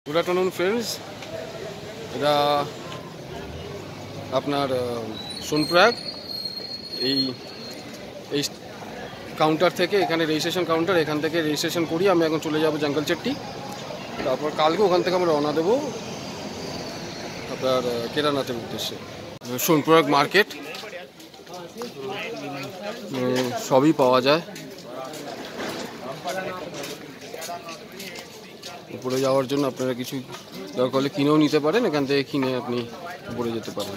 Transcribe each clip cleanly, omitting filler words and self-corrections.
Good afternoon friends, এটা আপনার সোনপ্রয়াগ এই এই কাউন্টার থেকে, এখানে রেজিস্ট্রেশন কাউন্টার, এখান থেকে রেজিস্ট্রেশন করি। আমি এখন চলে যাব জঙ্গল চেট্টি, তারপর কালকে ওখান থেকে আমরা রওনা দেবো আপনার কেদারনাথের উদ্দেশ্যে। সোনপ্রয়াগ মার্কেট সবই পাওয়া যায়। উপরে যাওয়ার জন্য আপনারা কিছু দরকার হলে কিনেও নিতে পারেন, এখান থেকে কিনে আপনি উপরে যেতে পারেন।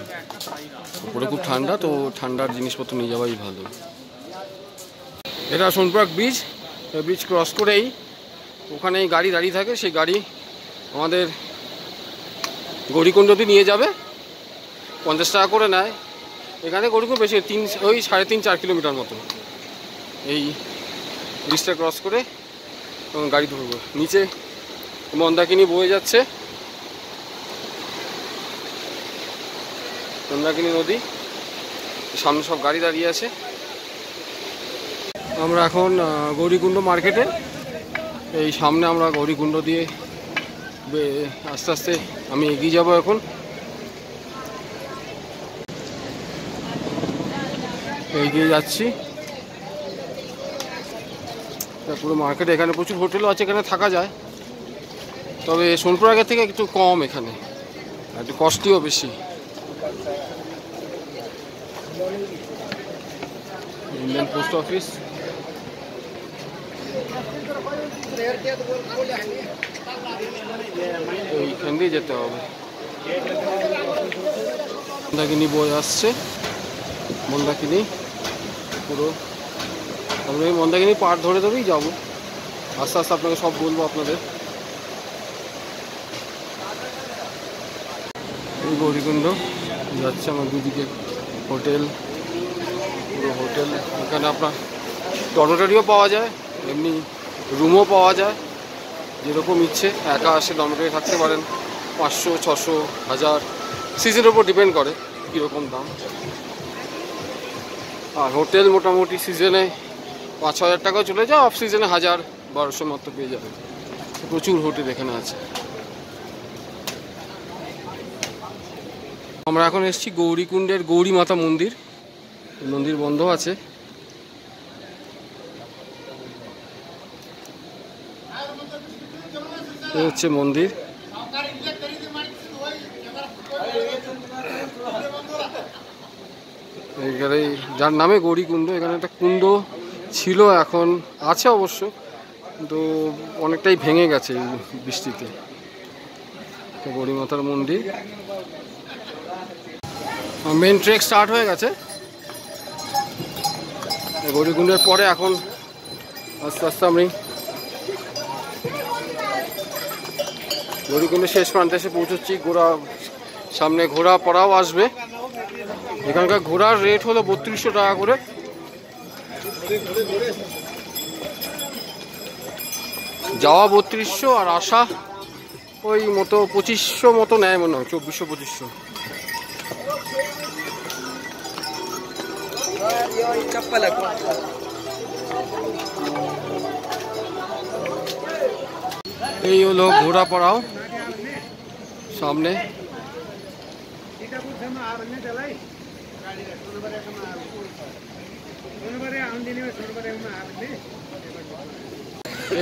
উপরে খুব ঠান্ডা, তো ঠান্ডার জিনিসপত্র নিয়ে যাওয়াই ভালো। এটা সোনপ্রয়াগ ব্রিজ, ব্রিজ ক্রস করেই ওখানেই গাড়ি দাঁড়িয়ে থাকে, সেই গাড়ি আমাদের গৌরীকুণ্ডতে নিয়ে যাবে। 50 টাকা করে নেয়। এখানে গৌরীকুণ্ড বেশি, ওই 3.5-4 কিলোমিটার মতো। এই ব্রিজটা ক্রস করে গাড়ি ঢুকবো। নিচে মন্দাকিনী বয়ে যাচ্ছে, মন্দাকিনী নদী, সামনে সব গাড়ি দাঁড়িয়ে আছে। আমরা এখন গৌরীকুণ্ড মার্কেটে, এই সামনে আমরা গৌরীকুণ্ড দিয়ে আস্তে আস্তে আমি এগিয়ে যাব। এখন এগিয়ে যাচ্ছি পুরো মার্কেটে। এখানে প্রচুর হোটেলও আছে, এখানে থাকা যায়, তবে সোনপ্রয়াগের থেকে একটু কম, এখানে একটু কস্টলিও বেশি। ইন্ডিয়ান পোস্ট অফিস, এইখান দিয়ে যেতে হবে। মন্দাকিনী বই আসছে, মন্দাকিনী পুরো। আমরা এই মন্দাকিনী পাড় ধরে ধরেই যাবো, আস্তে আস্তে আপনাকে সব বলবো আপনাদের। এই গৌরীকুণ্ড যাচ্ছে, আমার দুদিকে হোটেল, পুরো হোটেল। এখানে আপনার ডরমেটরিও পাওয়া যায়, এমনি রুমও পাওয়া যায়, যেরকম ইচ্ছে। একা আসে ডরমেটরি থাকতে পারেন, 500, 600, 1000, সিজনের উপর ডিপেন্ড করে কীরকম দাম। আর হোটেল মোটামুটি সিজনে 5-6 হাজার টাকাও চলে যায়, অফ সিজনে 1000-1200 মতো পেয়ে যাবে। প্রচুর হোটেল এখানে আছে। আমরা এখন এসেছি গৌরীকুণ্ডের গৌরী মাতা মন্দির। মন্দির বন্ধ আছে। এই হচ্ছে মন্দির। এখানে যার নামে গৌরীকুণ্ড, এখানে একটা কুণ্ড ছিল, এখন আছে অবশ্য, কিন্তু অনেকটাই ভেঙে গেছে এই বৃষ্টিতে। গৌরী মাতার মন্দির। মেন ট্রেক স্টার্ট হয়ে গেছে গৌরীকুণ্ডের পরে। এখন আস্তে আস্তে আমি গৌরীকুণ্ডের শেষ প্রান্তে এসে পৌঁছচ্ছি। সামনে ঘোড়া পড়াও আসবে। এখানকার ঘোড়ার রেট হলো 3200 টাকা করে। যাওয়া 3200 আর আসা ওই মতো 2500 মতো নেয় মনে হয়, 2400-2500। এই হলো ঘোড়া পড়াও সামনে।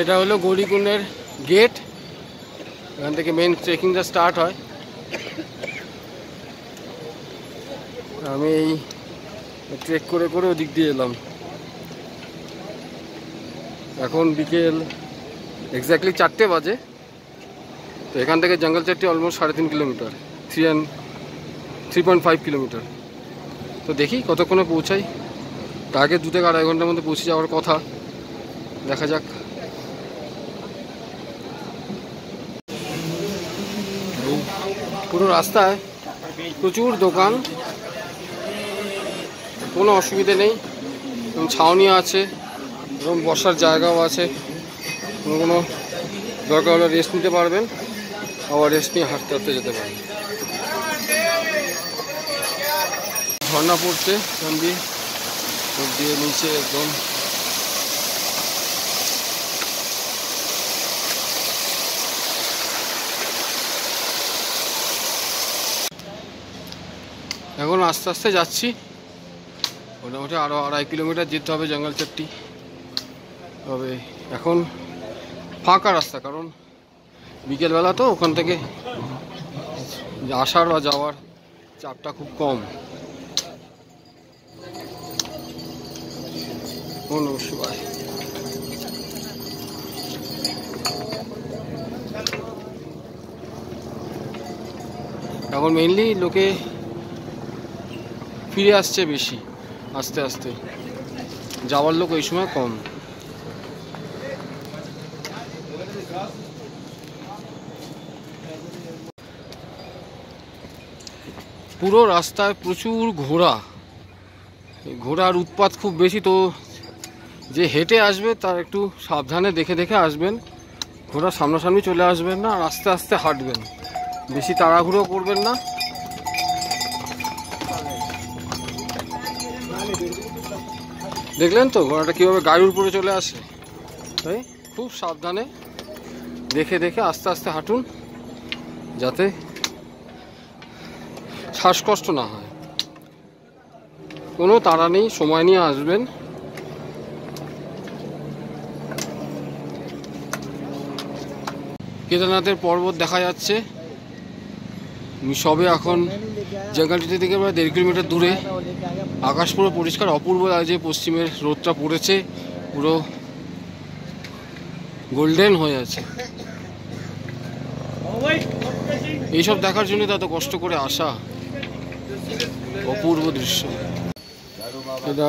এটা হলো গৌরীকুণ্ডের গেট, এখান থেকে মেন ট্রেকিংটা স্টার্ট হয়। আমি এই ট্রেক করে করে ওদিক দিয়ে এলাম। এখন বিকেল এক্স্যাক্টলি 4টে বাজে। তো এখান থেকে জঙ্গল চেট্টি অলমোস্ট 3.5 কিলোমিটার, 3.5 কিলোমিটার। তো দেখি কতক্ষণে পৌঁছাই। আগে 2 থেকে 2.5 ঘন্টার মধ্যে পৌঁছে যাওয়ার কথা, দেখা যাক। পুরো রাস্তায় প্রচুর দোকান, কোনো অসুবিধে নেই। ছাউনি আছে এবং বসার জায়গাও আছে। কোনো দরকার হলে রেস্ট নিতে পারবেন, আবার রেস্ট নিয়ে হাঁটতে হাঁটতে যেতে পারবেন। ঝর্ণা পড়ছে এখান দিয়ে নিচে একদম। এখন আস্তে আস্তে যাচ্ছি, মোটামুটি আরও 2.5 কিলোমিটার যেতে হবে জঙ্গল চট্টি। তবে এখন ফাঁকা রাস্তা, কারণ বিকেলবেলা তো ওখান থেকে আসার বা যাওয়ার চাপটা খুব কম। নমস্কার। এখন মেইনলি লোকে ফিরে আসছে বেশি, আস্তে আস্তে যাওয়ার লোক ওই সময় কম। পুরো রাস্তায় প্রচুর ঘোড়া, ঘোড়ার উৎপাত খুব বেশি, তো যে হেঁটে আসবে তার একটু সাবধানে দেখে দেখে আসবেন। ঘোড়া সামনাসামনি চলে আসবেন না, আর আস্তে আস্তে হাঁটবেন, বেশি তাড়াহুড়ো করবেন না। দেখলেন তো ঘোড়াটা কীভাবে গাড়ির উপরে চলে আসে, তাই খুব সাবধানে দেখে দেখে আস্তে আস্তে হাঁটুন, যাতে শ্বাসকষ্ট না হয়। কোনো তাড়া নেই, সময় নিয়ে আসবেন। কেদারনাথের পর্বত দেখা যাচ্ছে সবে, এখন জঙ্গলটি থেকে প্রায় 1.5 কিলোমিটার দূরে। আকাশ পুরো পরিষ্কার, অপূর্ব লাগছে, পশ্চিমের রোদটা পড়েছে, পুরো গোল্ডেন হয়ে আছে। এইসব দেখার জন্য তো এত কষ্ট করে আসা, অপূর্ব দৃশ্য। এটা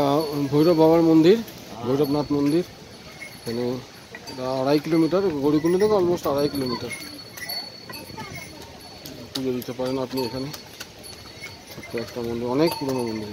ভৈরব বাবার মন্দির, ভৈরবনাথ মন্দির। এখানে এটা 2.5 কিলোমিটার, গৌরীকুণ্ড থেকে অলমোস্ট 2.5 কিলোমিটার। পুজো দিতে পারেন আপনি এখানে, ছোট্ট একটা মন্দির, অনেক পুরনো মন্দির।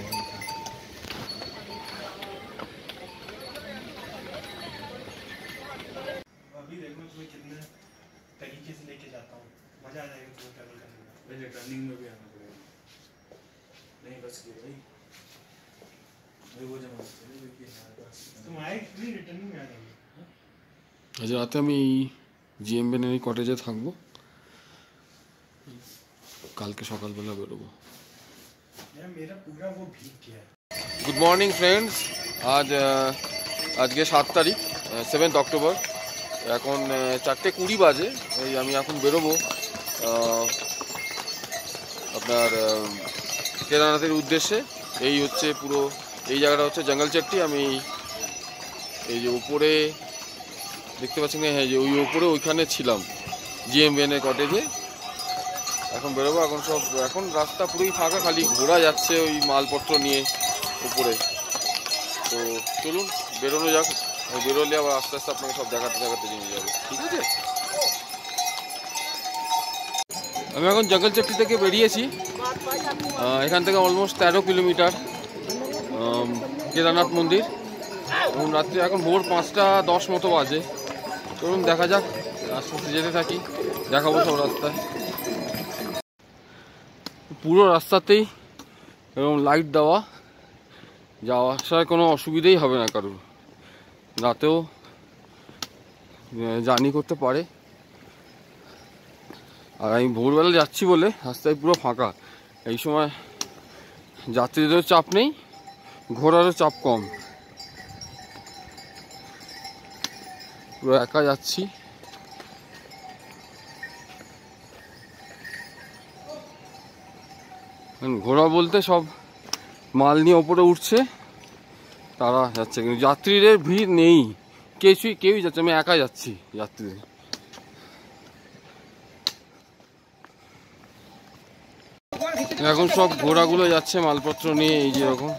আজ রাতে আমি জিএম বেনের কটেজে থাকবো, কালকে সকালবেলা বেরোবো। গুড মর্নিং ফ্রেন্ডস, আজকে 7 তারিখ, 7 অক্টোবর। এখন 4:20 বাজে। এই আমি এখন বেরোবো আপনার কেদারনাথের উদ্দেশ্যে। এই হচ্ছে পুরো, এই জায়গাটা হচ্ছে জঙ্গল চট্টি। আমি এই যে উপরে দেখতে পাচ্ছেন, হ্যাঁ, যে ওই উপরে ওইখানে ছিলাম জিএম বেনের কটেজে। এখন বেরোবো। এখন রাস্তা পুরোই ফাঁকা, খালি ঘোরা যাচ্ছে ওই মালপত্র নিয়ে উপরে। তো চলুন বেরোনো যাক, বেরোলে আবার আস্তে আস্তে আপনাকে সব দেখাতে দেখাতে নিয়ে যাবো, ঠিক আছে? আমি এখন জঙ্গল চট্টি থেকে বেরিয়েছি। এখান থেকে অলমোস্ট 13 কিলোমিটার কেদারনাথ মন্দির। এবং রাত্রে এখন ভোর 5:10 মতো বাজে। চলুন দেখা যাক, আস্তে আস্তে যেতে থাকি, দেখাবো সব রাস্তায়। পুরো রাস্তাতেই এরকম লাইট দেওয়া, যাওয়া আসার কোনো অসুবিধাই হবে না কারোর। রাতেও জার্নি করতে পারে। আর আমি ভোরবেলা যাচ্ছি বলে রাস্তায় পুরো ফাঁকা। এই সময় যাত্রীদেরও চাপ নেই, ঘোড়ারও চাপ কম। পুরো একা যাচ্ছি। ঘোড়া বলতে সব মাল নিয়ে ওপরে উঠছে, তারা যাচ্ছে, কিন্তু যাত্রীদের ভিড় নেই, কেউই যাচ্ছে। আমি একা যাচ্ছি যাত্রীদের। এখন সব ঘোড়াগুলো যাচ্ছে মালপত্র নিয়ে, এই যেরকম।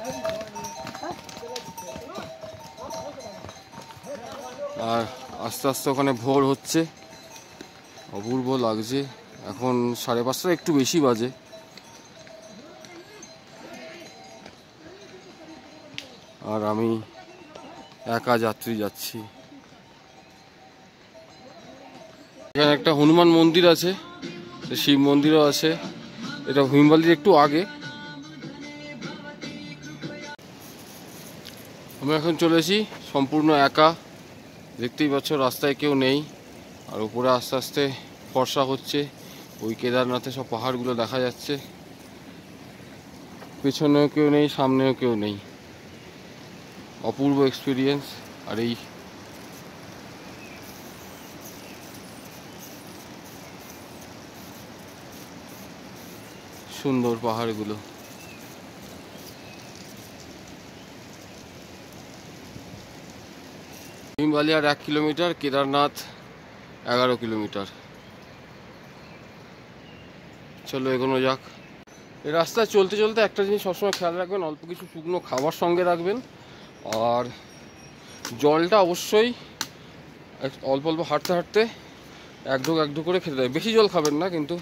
আর আস্তে আস্তে ওখানে ভোর হচ্ছে, অপূর্ব লাগছে। এখন 5:30 একটু বেশি বাজে। আর আমি একা যাত্রী যাচ্ছি। এখানে একটা হনুমান মন্দির আছে, শিব মন্দিরও আছে। এটা ভীমবালির একটু আগে। আমি এখন চলেছি সম্পূর্ণ একা, দেখতেই পাচ্ছ রাস্তায় কেউ নেই। আর উপরে আস্তে আস্তে ফর্সা হচ্ছে, ওই কেদারনাথে সব পাহাড়গুলো দেখা যাচ্ছে। পেছনেও কেউ নেই, সামনেও কেউ নেই। অপূর্ব এক্সপিরিয়েন্স। আর এই সুন্দর পাহাড়গুলো। হিমালয় আর 1 কিলোমিটার, কেদারনাথ 11 কিলোমিটার। চলো এগোনো যাক। এই রাস্তায় চলতে চলতে একটা জিনিস সবসময় খেয়াল রাখবেন, অল্প কিছু শুকনো খাবার সঙ্গে রাখবেন। আর জলটা অবশ্যই অল্প অল্প হাঁটতে হাঁটতে এক ঢোক করে খেতে দেয়। বেশি জল খাবেন না, কিন্তু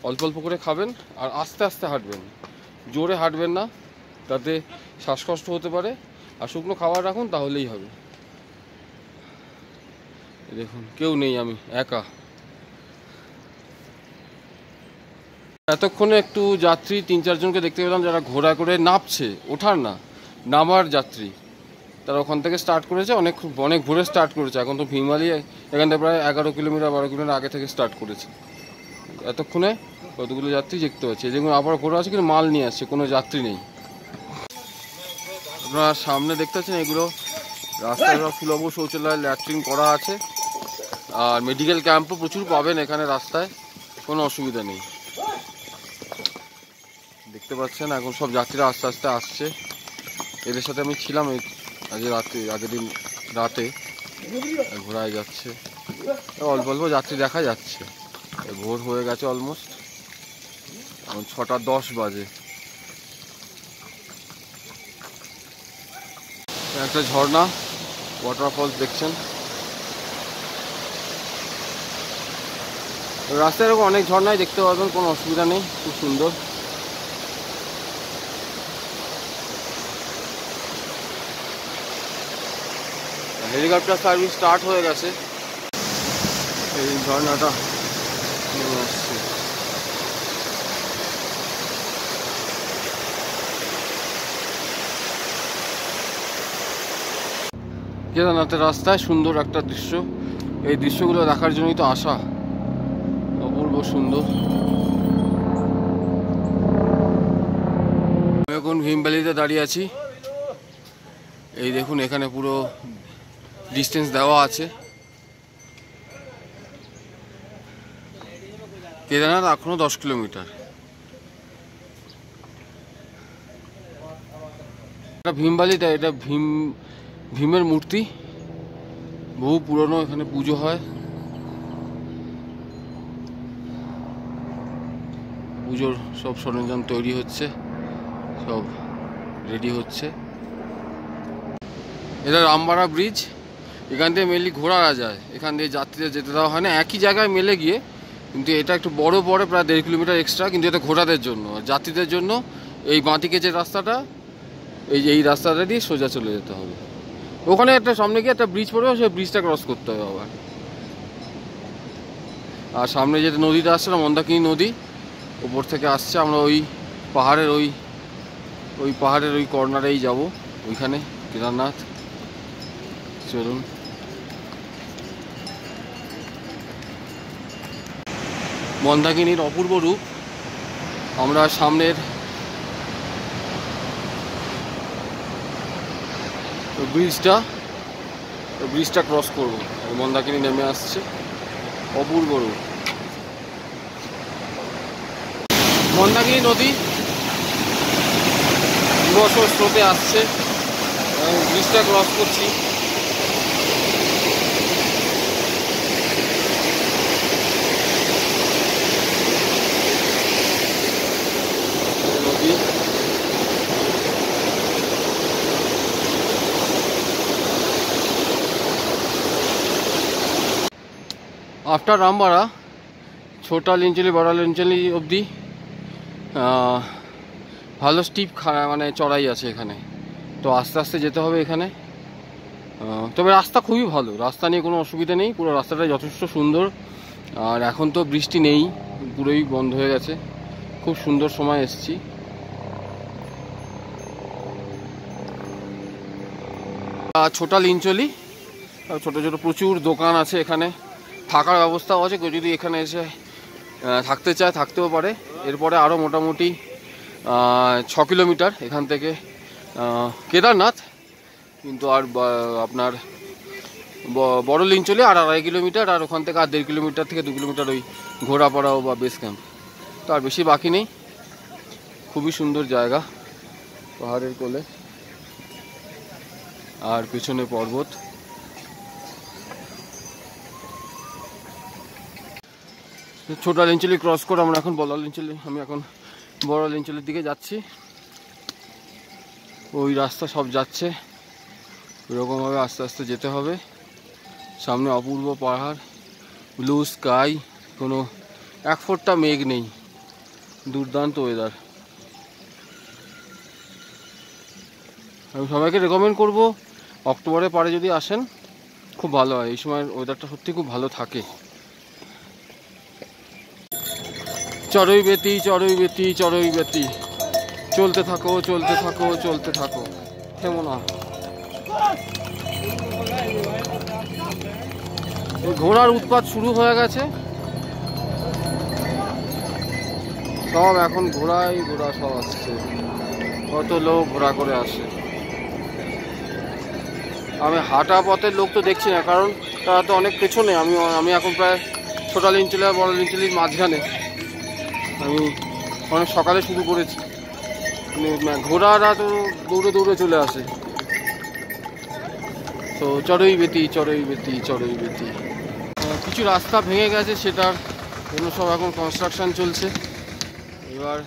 অল্প অল্প করে খাবেন। আর আস্তে আস্তে হাঁটবেন, জোরে হাঁটবেন না, তাতে শ্বাসকষ্ট হতে পারে। আর শুকনো খাবার রাখুন, তাহলেই হবে। দেখুন কেউ নেই, আমি একা। এতক্ষণে একটু যাত্রী 3-4 জনকে দেখতে পেলাম, যারা ঘোড়া করে নামছে, ওঠার না, নামার যাত্রী। তারা ওখান থেকে স্টার্ট করেছে, অনেক ভোরে স্টার্ট করেছে। এখন তো হিমালয় এখান থেকে প্রায় 11 কিলোমিটার 12 কিলোমিটার আগে থেকে স্টার্ট করেছে। এতক্ষণে কতগুলো যাত্রী দেখতে পাচ্ছি। যেগুলো আবার ঘোড়া আছে, কিন্তু মাল নিয়ে আসছে, কোনো যাত্রী নেই। আপনারা সামনে দেখতে পাচ্ছেন, এগুলো রাস্তায় সুলভ শৌচালয়, ল্যাট্রিন করা আছে। আর মেডিকেল ক্যাম্পও প্রচুর পাবেন এখানে রাস্তায়, কোনো অসুবিধা নেই। দেখতে পাচ্ছেন এখন সব যাত্রীরা আস্তে আস্তে আসছে। এদের সাথে আমি ছিলাম আগের দিন রাতে। ঘোড়ায় যাচ্ছে, অল্প অল্প যাত্রী দেখা যাচ্ছে। ভোর হয়ে গেছে অলমোস্ট, এখন 6:10 বাজে। একটা ঝর্ণা, ওয়াটারফলস দেখছেন। রাস্তায় এরকম অনেক ঝর্ণাই দেখতে পাবেন, কোনো অসুবিধা নেই, খুব সুন্দর। হেলিকপ্টার সার্ভিস স্টার্ট হয়ে গেছে। এই ঝর্ণাটা নেমে আসছে। কেদারনাথের রাস্তায় সুন্দর একটা দৃশ্য। এই দৃশ্যগুলো দেখার জন্যই তো আসা। অপূর্ব সুন্দর। আমি এখন ভীম ভ্যালিতে দাঁড়িয়ে আছি। এই দেখুন, এখানে পুরো ডিস্টেন্স দেওয়া আছে। কেদারনাথ এখনো 10 কিলোমিটার। এটা ভীম ভ্যালিটা, এটা ভীমের মূর্তি, বহু পুরনো। এখানে পুজো হয়, পুজোর সব সরঞ্জাম তৈরি হচ্ছে, সব রেডি হচ্ছে। এটা রামবাড়া ব্রিজ। এখান থেকে মেনলি ঘোড়ারা যায়, এখান দিয়ে যাত্রীদের যেতে দেওয়া হয় না। একই জায়গায় মেলে গিয়ে, কিন্তু এটা একটু বড় পড়ে, প্রায় 1.5 কিলোমিটার এক্সট্রা। কিন্তু এটা ঘোড়াদের জন্য, আর যাত্রীদের জন্য এই বাঁদিকে যে রাস্তাটা, এই রাস্তাটা দিয়ে সোজা চলে যেতে হবে। ওখানে একটা সামনে গিয়ে একটা ব্রিজ পড়বে, সেই ব্রিজটা ক্রস করতে হবে আবার। আর সামনে যে নদীটা আসছে না, মন্দাকিনী নদী, ওপর থেকে আসছে। আমরা ওই পাহাড়ের ওই কর্নারেই যাব, ওইখানে কেদারনাথ। চলুন। মন্দাকিনীর অপূর্ব রূপ। আমরা সামনের ব্রিজটা ক্রস করবো। মন্দাকিনী নেমে আসছে, অপূর্ব রূপ। মন্দাকিনী নদী বিভৎস স্রোতে আসছে, ব্রিজটা ক্রস করছি। নদী আফটার রামবাড়া, ছোটা লিঞ্চলি, বড় লিঞ্চলি অবধি ভালো স্টিপ মানে চড়াই আছে এখানে। তো আস্তে আস্তে যেতে হবে এখানে। তবে রাস্তা খুবই ভালো, রাস্তা নিয়ে কোনো অসুবিধা নেই। পুরো রাস্তাটা যথেষ্ট সুন্দর। আর এখন তো বৃষ্টি নেই, পুরোই বন্ধ হয়ে গেছে। খুব সুন্দর সময় এসেছি। ছোটা লিঞ্চলি, ছোট ছোট প্রচুর দোকান আছে এখানে। থাকার ব্যবস্থাও আছে, কেউ যদি এখানে এসে থাকতে চায় থাকতেও পারে। এরপরে আরও মোটামুটি কিলোমিটার এখান থেকে কেদারনাথ, কিন্তু আর আপনার বড় লিঞ্চলি আর 2.5 কিলোমিটার, আর ওখান থেকে আর 1.5 কিলোমিটার থেকে 2 কিলোমিটার ওই ঘোড়াপাড়াও বা বেস ক্যাম্প। তো আর বেশি বাকি নেই। খুবই সুন্দর জায়গা, পাহাড়ের কোলে আর পিছনে পর্বত। ছোটা লিঞ্চলি ক্রস করে আমরা এখন আমি এখন বড় লিঞ্চলির দিকে যাচ্ছি। ওই রাস্তা সব যাচ্ছে, এরকমভাবে আস্তে আস্তে যেতে হবে। সামনে অপূর্ব পাহাড়, ব্লু স্কাই, কোনো এক ফোঁটা মেঘ নেই, দুর্দান্ত ওয়েদার। আমি সবাইকে রেকমেন্ড করব অক্টোবরের পরে যদি আসেন খুব ভালো হয়, এই সময় ওয়েদারটা সত্যি খুব ভালো থাকে। চড়ই বেতি চড়ই বেতি চড়ই বেতি, চলতে থাকো চলতে থাকো চলতে থাকো, থেমো না। ঘোড়ার উৎপাত শুরু হয়ে গেছে, সব এখন ঘোড়া সব আসছে, কত লোক ঘোড়া করে আসে। আমি হাঁটা পথের লোক তো দেখছি না, কারণ তারা তো অনেক পেছনে। আমি এখন প্রায় ছোটা লিঞ্চলি আর বড় লিঞ্চলির মাঝখানে। আমি অনেক সকালে শুরু করেছি, ঘোড়ারা তো দৌড়ে দৌড়ে চলে আসে। তো চড়ই বেতি চড়ই বেতি চড়ই বেতি। কিছু রাস্তা ভেঙে গেছে, সেটার জন্য সব এখন কনস্ট্রাকশন চলছে। এবার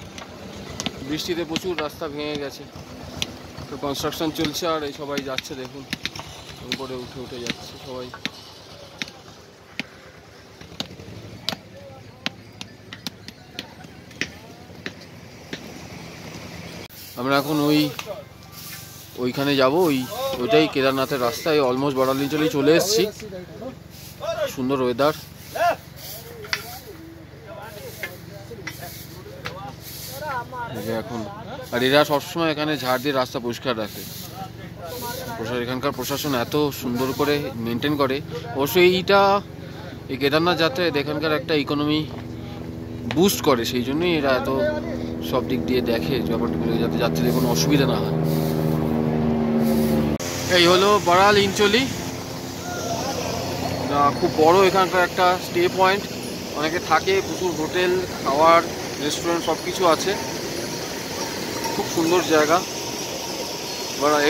বৃষ্টিতে প্রচুর রাস্তা ভেঙে গেছে, তো কনস্ট্রাকশন চলছে। আর এই সবাই যাচ্ছে, দেখুন উপরে উঠে উঠে যাচ্ছে সবাই। আমরা এখন ওইখানে যাব, ওইটাই কেদারনাথের রাস্তা। এই অলমোস্ট বড় লিঞ্চলি চলে এসেছি, সুন্দর ওয়েদার। এখন আর এরা সবসময় এখানে ঝাড় দিয়ে রাস্তা পরিষ্কার রাখে। এখানকার প্রশাসন এত সুন্দর করে মেনটেন করে। অবশ্যই এই কেদারনাথ যাত্রায় এখানকার একটা ইকোনমি বুস্ট করে, সেই জন্যই এরা এত সব দিক দিয়ে দেখে ব্যাপারগুলো, যাতে যাত্রীদের কোনো অসুবিধা না হয়। এই হলো বড় লিঞ্চলি, খুব বড় এখানকার একটা স্টে পয়েন্ট। অনেকে থাকে, প্রচুর হোটেল, খাওয়ার, রেস্টুরেন্ট সব কিছু আছে, খুব সুন্দর জায়গা।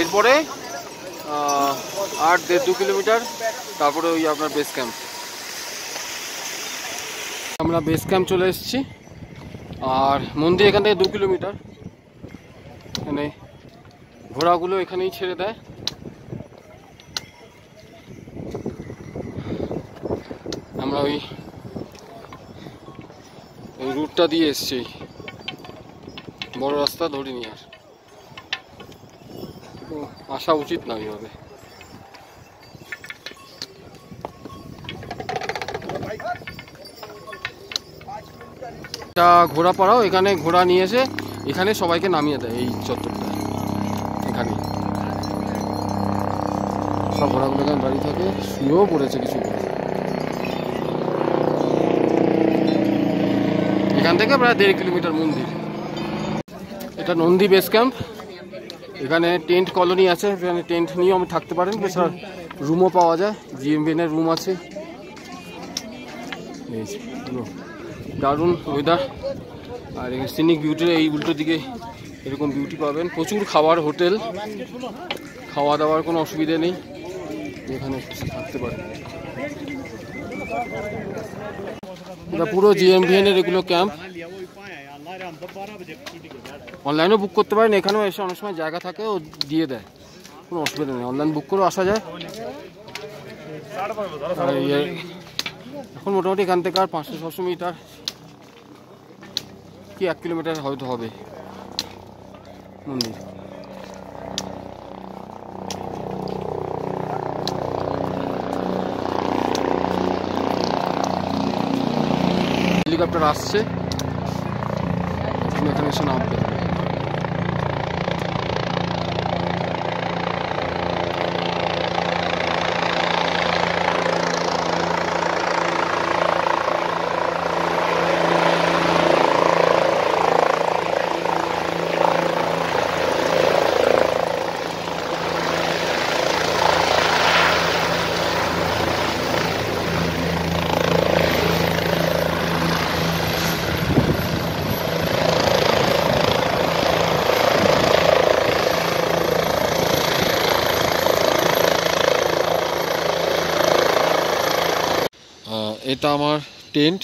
এরপরে আর 1.5-2 কিলোমিটার, তারপরে ওই আপনার বেস ক্যাম্প। আমরা বেস ক্যাম্প চলে এসেছি, আর মন্দির এখান থেকে 2 কিলোমিটার। এখানে ঘোড়াগুলো এখানেই ছেড়ে দেয়। আমরা ওই রুটটা দিয়ে এসছি, বড় রাস্তা ধরিনি, আর আসা উচিত না এইভাবে। ঘোড়া পাড়াও, এখানে ঘোড়া নিয়ে এসে এখানে সবাইকে নামিয়ে দেয়। এই চত্বরটা এখানে সব ঘোড়াগুলো এখানে দাঁড়িয়ে থাকে, শুয়েও পড়েছে কিছু ঘোড়া। এখান থেকে প্রায় 1.5 কিলোমিটার মন্দির। এটা নন্দী বেস ক্যাম্প। এখানে টেন্ট কলোনি আছে, এখানে টেন্ট নিয়েও আমি থাকতে পারেন, এছাড়া রুমও পাওয়া যায়। জিএমবিএনের রুম আছে। দারুণ ওয়েদার, আর সিনিক বিউটির এই উল্টো দিকে এরকম বিউটি পাবেন। প্রচুর খাবার, হোটেল, খাওয়া দাওয়ার কোনো অসুবিধা নেই, এখানে থাকতে পারেন। এটা পুরো জিএমবিএনের এগুলো ক্যাম্প। অনলাইনেও বুক করতে পারেন, এখানেও এসে অনেক সময় জায়গা থাকে, ও দিয়ে দেয়, কোনো অসুবিধা নেই। অনলাইন বুক করেও আসা যায়। এখন মোটামুটি এখান থেকে আর 500-600 মিটার কি 1 কিলোমিটার হয়তো হবে মন্দির। হেলিকপ্টার আসছে, এখানে এসে নামবে। এটা আমার টেন্ট,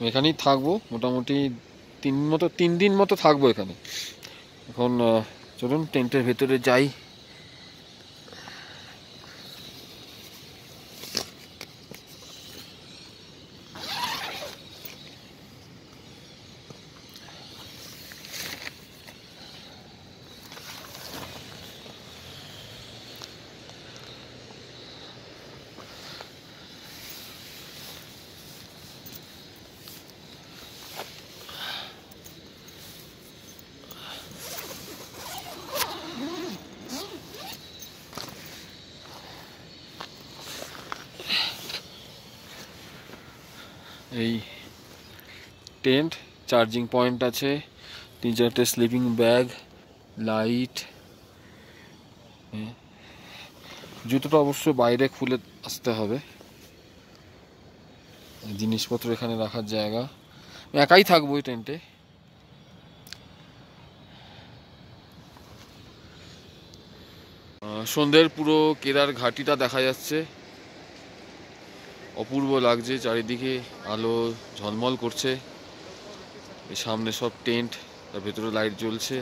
এখানেই থাকবো মোটামুটি 3 দিন মতো থাকবো এখানে। এখন চলুন টেন্টের ভেতরে যাই। এই টেন্ট, চার্জিং পয়েন্ট আছে, 3-4টে স্লিপিং ব্যাগ, লাইট। জুতোটা অবশ্য বাইরে খুলে আসতে হবে। জিনিসপত্র এখানে রাখার জায়গা। একাই থাকবো এই টেন্টে। সন্ধ্যের পুরো কেদার ঘাটিটা দেখা যাচ্ছে, অপূর্ব লাগছে, চারিদিকে আলো ঝলমল করছে। এই সামনে সব টেন্ট, তার ভেতরে লাইট জ্বলছে।